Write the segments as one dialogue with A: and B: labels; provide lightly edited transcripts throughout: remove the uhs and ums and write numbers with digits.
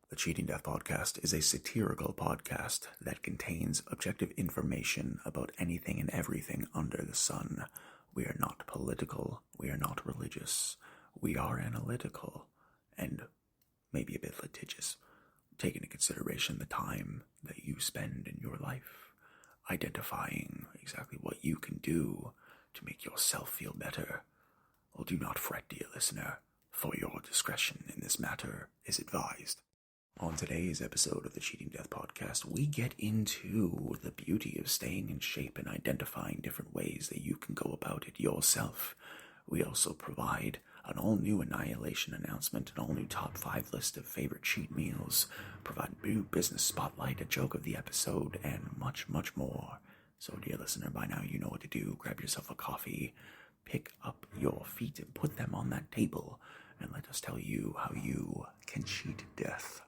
A: The Cheating Death Podcast is a satirical podcast that contains objective information about anything and everything under the sun. We are not political, we are not religious, we are analytical, and maybe a bit litigious, taking into consideration the time that you spend in your life, identifying exactly what you can do to make yourself feel better. Well, do not fret, dear listener, for your discretion in this matter is advised. On today's episode of the Cheating Death Podcast, we get into the beauty of staying in shape and identifying different ways that you can go about it yourself. We also provide an all-new Annihilation Announcement, an all-new top 5 list of favorite cheat meals, provide a new business spotlight, a joke of the episode, and much, much more. So, dear listener, by now you know what to do. Grab yourself a coffee, pick up your feet and put them on that table, and let us tell you how you can cheat death.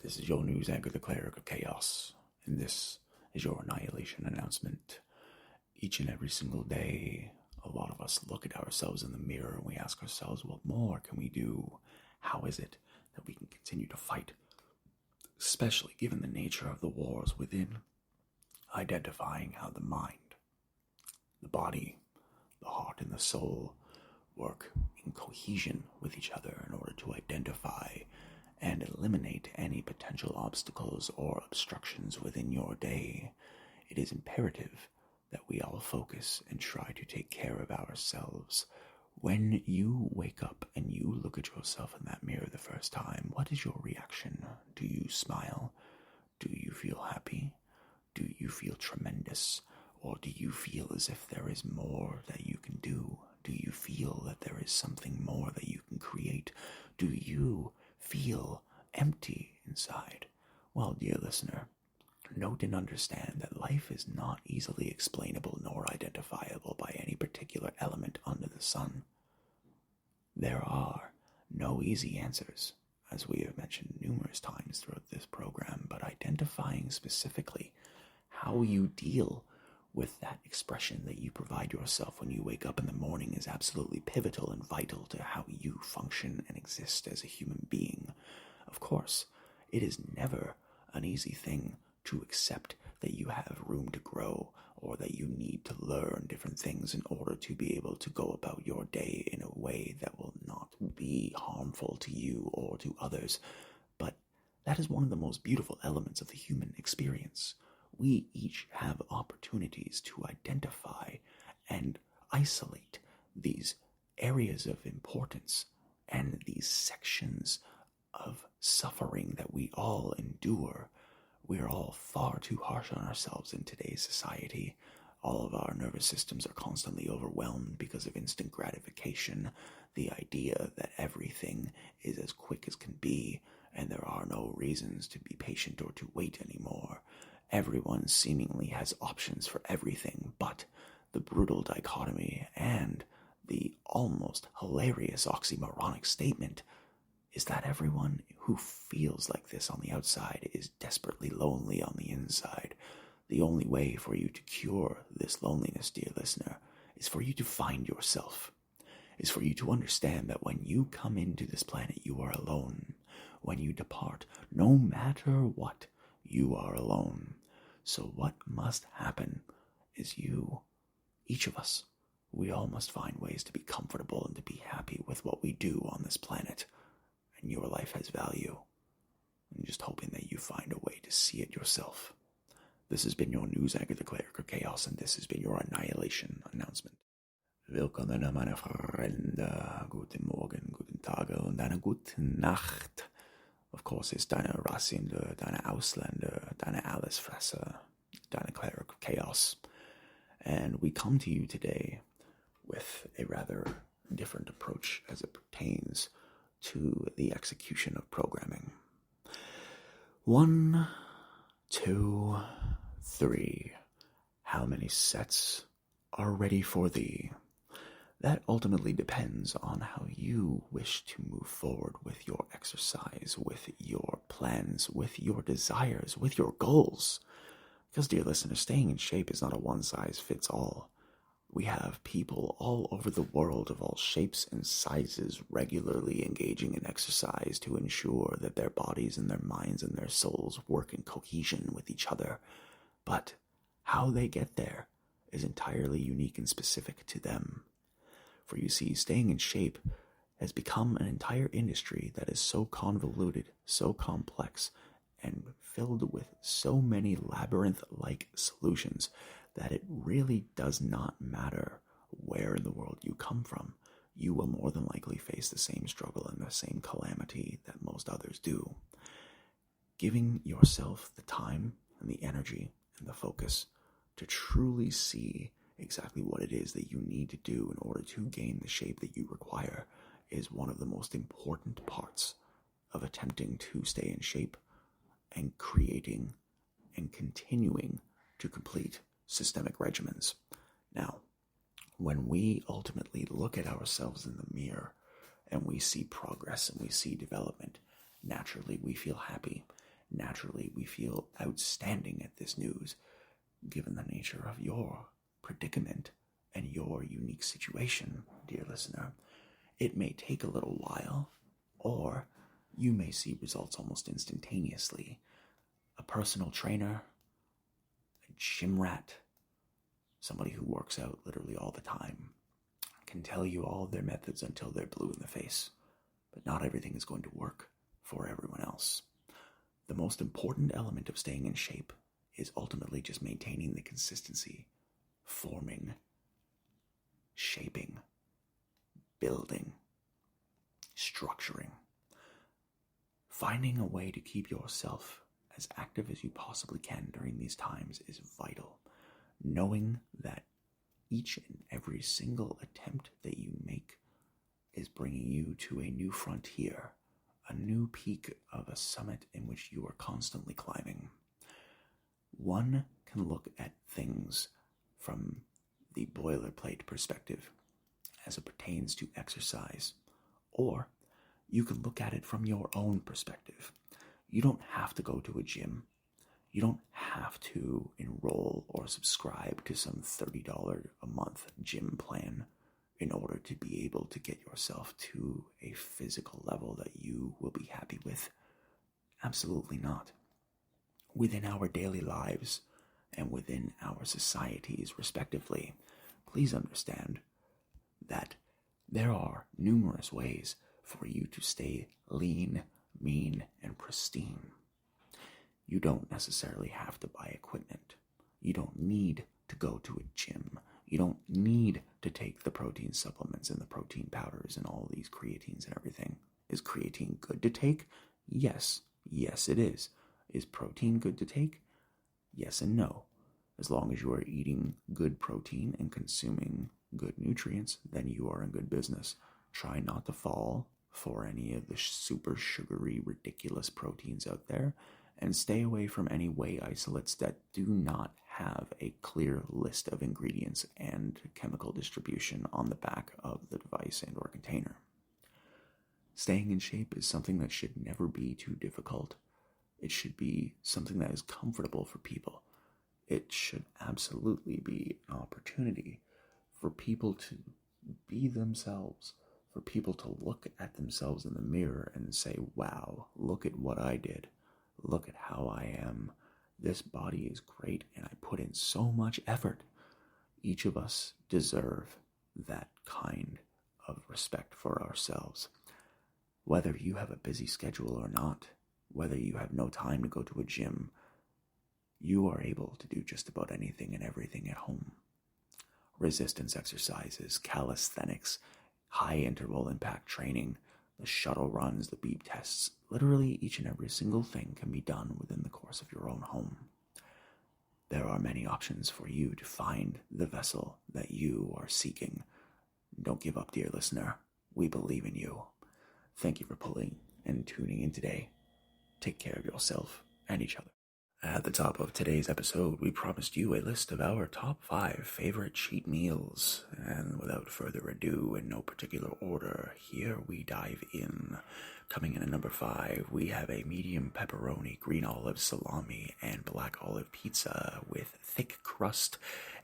A: This is your news anchor, the Cleric of Chaos, and this is your Annihilation Announcement. Each and every single day, a lot of us look at ourselves in the mirror and we ask ourselves, what more can we do? How is it that we can continue to fight? Especially given the nature of the wars within, identifying how the mind, the body, the heart, and the soul work in cohesion with each other in order to identify and eliminate any potential obstacles or obstructions within your day. It is imperative that we all focus and try to take care of ourselves. When you wake up and you look at yourself in that mirror the first time, what is your reaction? Do you smile? Do you feel happy? Do you feel tremendous? Or do you feel as if there is more that you can do? Do you feel that there is something more that you can create? Do you feel empty inside? Well, dear listener, note and understand that life is not easily explainable nor identifiable by any particular element under the sun. There are no easy answers, as we have mentioned numerous times throughout this program, but identifying specifically how you deal with that expression that you provide yourself when you wake up in the morning is absolutely pivotal and vital to how you function and exist as a human being. Of course, it is never an easy thing to accept that you have room to grow or that you need to learn different things in order to be able to go about your day in a way that will not be harmful to you or to others. But that is one of the most beautiful elements of the human experience. We each have opportunities to identify and isolate these areas of importance and these sections of suffering that we all endure. We're all far too harsh on ourselves in today's society. All of our nervous systems are constantly overwhelmed because of instant gratification, the idea that everything is as quick as can be, and there are no reasons to be patient or to wait anymore. Everyone seemingly has options for everything, but the brutal dichotomy and the almost hilarious oxymoronic statement is that everyone who feels like this on the outside is desperately lonely on the inside. The only way for you to cure this loneliness, dear listener, is for you to find yourself, is for you to understand that when you come into this planet, you are alone. When you depart, no matter what, you are alone. So what must happen is each of us, we all must find ways to be comfortable and to be happy with what we do on this planet. And your life has value. And find a way to see it yourself. This has been your news anchor, the Cleric of Chaos, and this has been your Annihilation Announcement. Willkommen, meine Freunde. Guten Morgen, guten Tage und eine gute Nacht. Of course, it's deine Rassende, deine Ausländer, deine Allesfresser, deine Cleric of Chaos. And we come to you today with a rather different approach as it pertains to the execution of programming. 1, 2, 3. How many sets are ready for thee? That ultimately depends on how you wish to move forward with your exercise, with your plans, with your desires, with your goals. Because, dear listener, staying in shape is not a one-size-fits-all. We have people all over the world of all shapes and sizes regularly engaging in exercise to ensure that their bodies and their minds and their souls work in cohesion with each other. But how they get there is entirely unique and specific to them. For you see, staying in shape has become an entire industry that is so convoluted, so complex, and filled with so many labyrinth-like solutions that it really does not matter where in the world you come from. You will more than likely face the same struggle and the same calamity that most others do. Giving yourself the time and the energy and the focus to truly see exactly what it is that you need to do in order to gain the shape that you require is one of the most important parts of attempting to stay in shape and creating and continuing to complete systemic regimens. Now, when we ultimately look at ourselves in the mirror and we see progress and we see development, naturally we feel happy. Naturally we feel outstanding at this news, given the nature of your predicament and your unique situation, dear listener. It may take a little while, or you may see results almost instantaneously. A personal trainer, a gym rat, somebody who works out literally all the time, can tell you all of their methods until they're blue in the face, but not everything is going to work for everyone else. The most important element of staying in shape is ultimately just maintaining the consistency, forming, shaping, building, structuring. Finding a way to keep yourself as active as you possibly can during these times is vital. Knowing that each and every single attempt that you make is bringing you to a new frontier, a new peak of a summit in which you are constantly climbing. One can look at things from the boilerplate perspective as it pertains to exercise, or you can look at it from your own perspective. You don't have to go to a gym. You don't have to enroll or subscribe to some $30 a month gym plan in order to be able to get yourself to a physical level that you will be happy with. Absolutely not. Within our daily lives and within our societies, respectively, please understand that there are numerous ways for you to stay lean, mean, and pristine. You don't necessarily have to buy equipment. You don't need to go to a gym. You don't need to take the protein supplements and the protein powders and all these creatines and everything. Is creatine good to take? Yes. Yes, it is. Is protein good to take? Yes and no. As long as you are eating good protein and consuming good nutrients, then you are in good business. Try not to fall for any of the super sugary, ridiculous proteins out there, and stay away from any whey isolates that do not have a clear list of ingredients and chemical distribution on the back of the device and or container. Staying in shape is something that should never be too difficult. It should be something that is comfortable for people. It should absolutely be an opportunity for people to be themselves, for people to look at themselves in the mirror and say, wow, look at what I did. Look at how I am. This body is great and I put in so much effort. Each of us deserve that kind of respect for ourselves. Whether you have a busy schedule or not, whether you have no time to go to a gym, you are able to do just about anything and everything at home. Resistance exercises, calisthenics, high interval impact training, the shuttle runs, the beep tests, literally each and every single thing can be done within the course of your own home. There are many options for you to find the vessel that you are seeking. Don't give up, dear listener. We believe in you. Thank you for pulling and tuning in today. Take care of yourself and each other. At the top of today's episode, we promised you a list of our top 5 favorite cheat meals. And without further ado, in no particular order, here we dive in. Coming in at number 5, we have a medium pepperoni, green olive salami, and black olive pizza with thick crust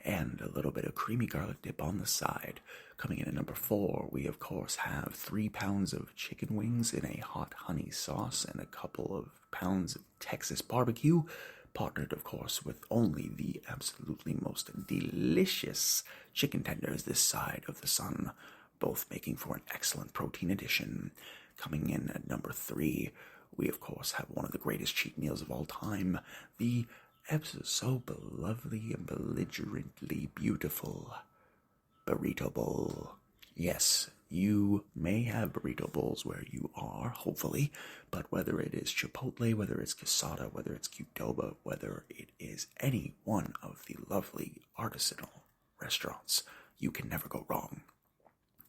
A: and a little bit of creamy garlic dip on the side. Coming in at number 4, we of course have 3 pounds of chicken wings in a hot honey sauce and a couple of pounds of Texas barbecue, partnered of course with only the absolutely most delicious chicken tenders this side of the sun, both making for an excellent protein addition. Coming in at number 3, we of course have one of the greatest cheat meals of all time, the so lovely and belligerently beautiful burrito bowl. Yes, you may have burrito bowls where you are, hopefully, but whether it is Chipotle, whether it's Quesada, whether it's Qdoba, whether it is any one of the lovely artisanal restaurants, you can never go wrong.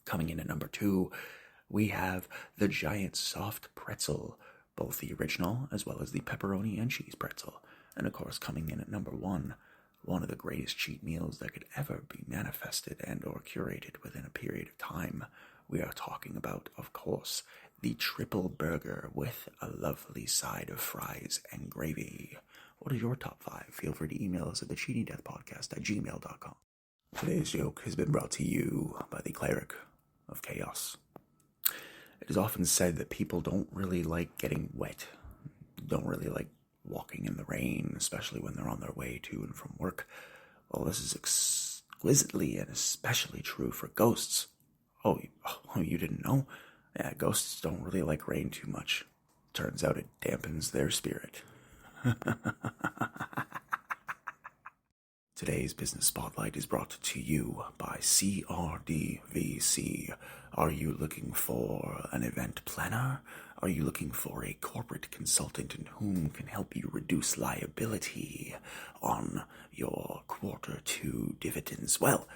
A: Coming in at number 2, we have the giant soft pretzel, both the original as well as the pepperoni and cheese pretzel. And of course, coming in at number 1, one of the greatest cheat meals that could ever be manifested and or curated within a period of time. We are talking about, of course, the triple burger with a lovely side of fries and gravy. What is your top 5? Feel free to email us at thecheatingdeathpodcast@gmail.com. Today's joke has been brought to you by the Cleric of Chaos. It is often said that people don't really like getting wet, don't really like walking in the rain, especially when they're on their way to and from work. Well, this is exquisitely and especially true for ghosts. Oh, you didn't know? Yeah, ghosts don't really like rain too much. Turns out it dampens their spirit. Today's Business Spotlight is brought to you by CRDVC. Are you looking for an event planner? Are you looking for a corporate consultant in whom can help you reduce liability on your Q2 dividends? Well,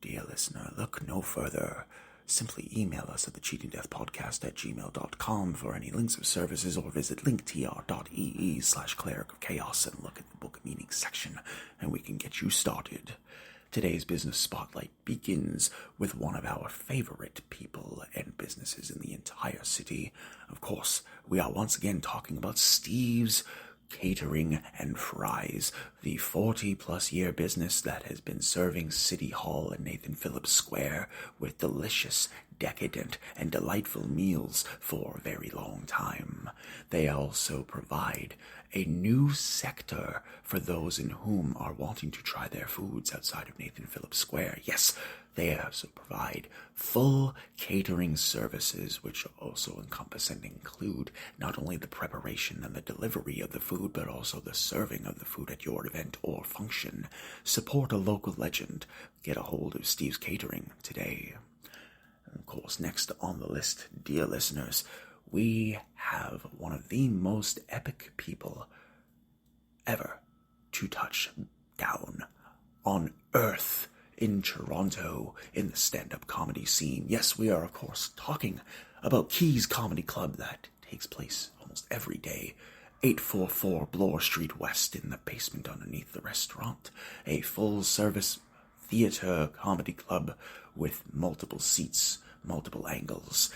A: dear listener, look no further. Simply email us at thecheatingdeathpodcast@gmail.com for any links of services, or visit linktr.ee/cleric of chaos and look at the book meaning section, and we can get you started. Today's Business Spotlight begins with one of our favorite people and businesses in the entire city. Of course, we are once again talking about Steve's Catering and Fries, the 40-plus year business that has been serving City Hall and Nathan Phillips Square with delicious, decadent, and delightful meals for a very long time. They also provide a new sector for those in whom are wanting to try their foods outside of Nathan Phillips Square. Yes, they also provide full catering services, which also encompass and include not only the preparation and the delivery of the food, but also the serving of the food at your event or function. Support a local legend. Get a hold of Steve's Catering today. And of course, next on the list, dear listeners, we have one of the most epic people ever to touch down on Earth in Toronto in the stand-up comedy scene. Yes, we are, of course, talking about Keys Comedy Club that takes place almost every day. 844 Bloor Street West in the basement underneath the restaurant. A full-service theater comedy club with multiple seats, multiple angles,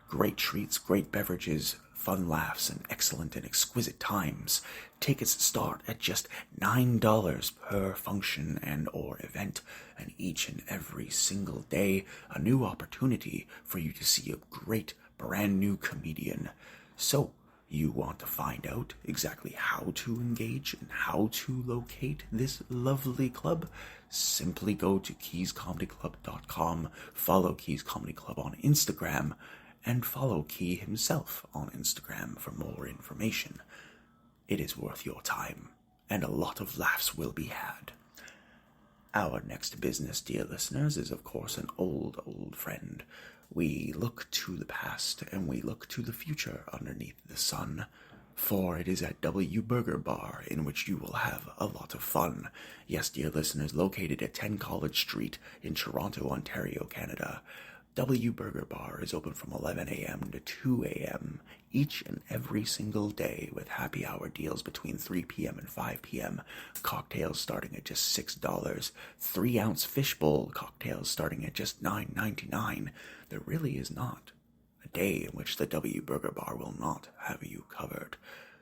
A: great treats, great beverages, fun laughs, and excellent and exquisite times. Tickets start at just $9 per function and or event, and each and every single day, a new opportunity for you to see a great brand new comedian. So, you want to find out exactly how to engage and how to locate this lovely club? Simply go to keyscomedyclub.com, follow Keys Comedy Club on Instagram, and follow Key himself on Instagram for more information. It is worth your time, and a lot of laughs will be had. Our next business, dear listeners, is of course an old friend. We look to the past and we look to the future underneath the sun, for it is at W Burger Bar in which you will have a lot of fun. Yes, dear listeners, located at 10 College Street in Toronto, Ontario, Canada. W Burger Bar is open from 11 a.m. to 2 a.m. each and every single day, with happy hour deals between 3 p.m. and 5 p.m. Cocktails starting at just $6. 3-ounce fishbowl cocktails starting at just $9.99. There really is not a day in which the W Burger Bar will not have you covered.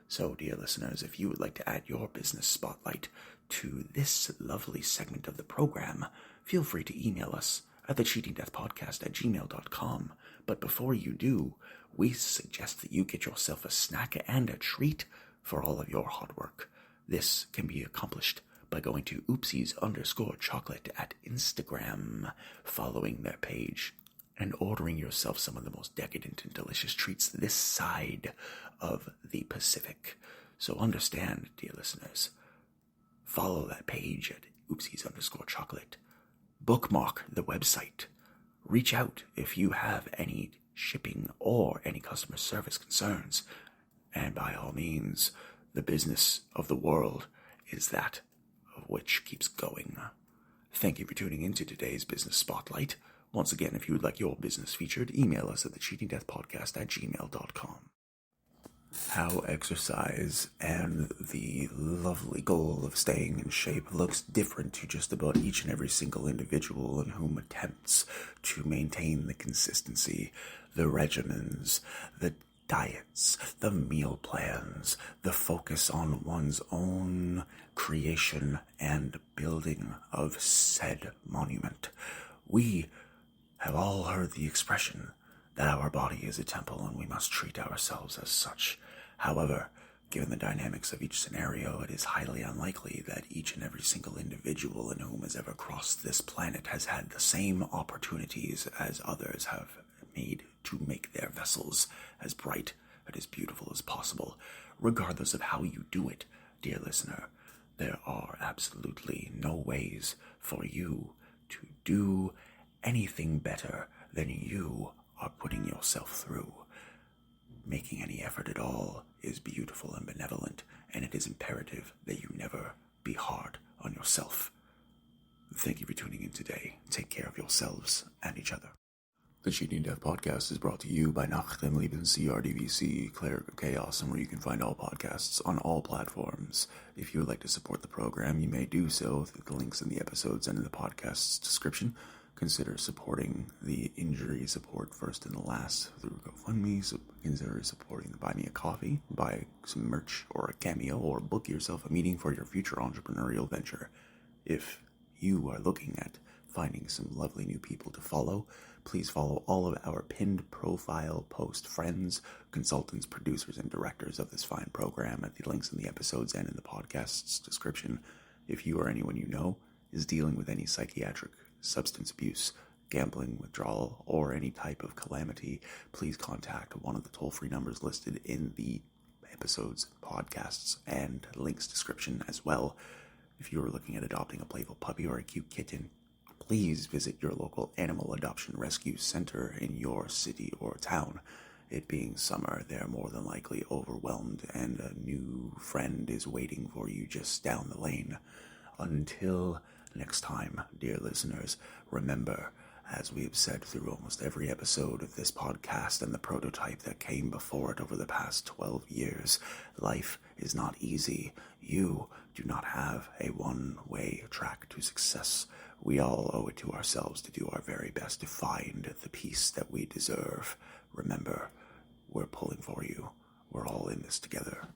A: So, dear listeners, if you would like to add your business spotlight to this lovely segment of the program, feel free to email us at thecheatingdeathpodcast@gmail.com. But before you do, we suggest that you get yourself a snack and a treat for all of your hard work. This can be accomplished by going to oopsies_chocolate at Instagram, following their page, and ordering yourself some of the most decadent and delicious treats this side of the Pacific. So understand, dear listeners, follow that page at oopsies_chocolate. Bookmark the website. Reach out if you have any shipping or any customer service concerns. And by all means, the business of the world is that of which keeps going. Thank you for tuning into today's Business Spotlight. Once again, if you would like your business featured, email us at thecheatingdeathpodcast@gmail.com. How exercise and the lovely goal of staying in shape looks different to just about each and every single individual in whom attempts to maintain the consistency, the regimens, the diets, the meal plans, the focus on one's own creation and building of said monument. We have all heard the expression that our body is a temple and we must treat ourselves as such. However, given the dynamics of each scenario, it is highly unlikely that each and every single individual in whom has ever crossed this planet has had the same opportunities as others have made to make their vessels as bright and as beautiful as possible. Regardless of how you do it, dear listener, there are absolutely no ways for you to do anything better than you are putting yourself through. Making any effort at all is beautiful and benevolent, and it is imperative that you never be hard on yourself. Thank you for tuning in today. Take care of yourselves and each other. The Cheating Death Podcast is brought to you by Nachdem Leben CRDVC, Cleric of Chaos, and where you can find all podcasts on all platforms. If you would like to support the program, you may do so through the links in the episodes and in the podcast's description. Consider supporting the injury support first and the last through GoFundMe. So consider supporting the Buy Me a Coffee, buy some merch or a cameo, or book yourself a meeting for your future entrepreneurial venture. If you are looking at finding some lovely new people to follow, please follow all of our pinned profile post friends, consultants, producers, and directors of this fine program at the links in the episodes and in the podcast's description. If you or anyone you know is dealing with any psychiatric, substance abuse, gambling, withdrawal, or any type of calamity, please contact one of the toll-free numbers listed in the episodes, podcasts, and links description as well. If you are looking at adopting a playful puppy or a cute kitten, please visit your local animal adoption rescue center in your city or town. It being summer, they're more than likely overwhelmed, and a new friend is waiting for you just down the lane. Until next time, dear listeners, remember, as we have said through almost every episode of this podcast and the prototype that came before it over the past 12 years, life is not easy. You do not have a one-way track to success. We all owe it to ourselves to do our very best to find the peace that we deserve. Remember, we're pulling for you. We're all in this together.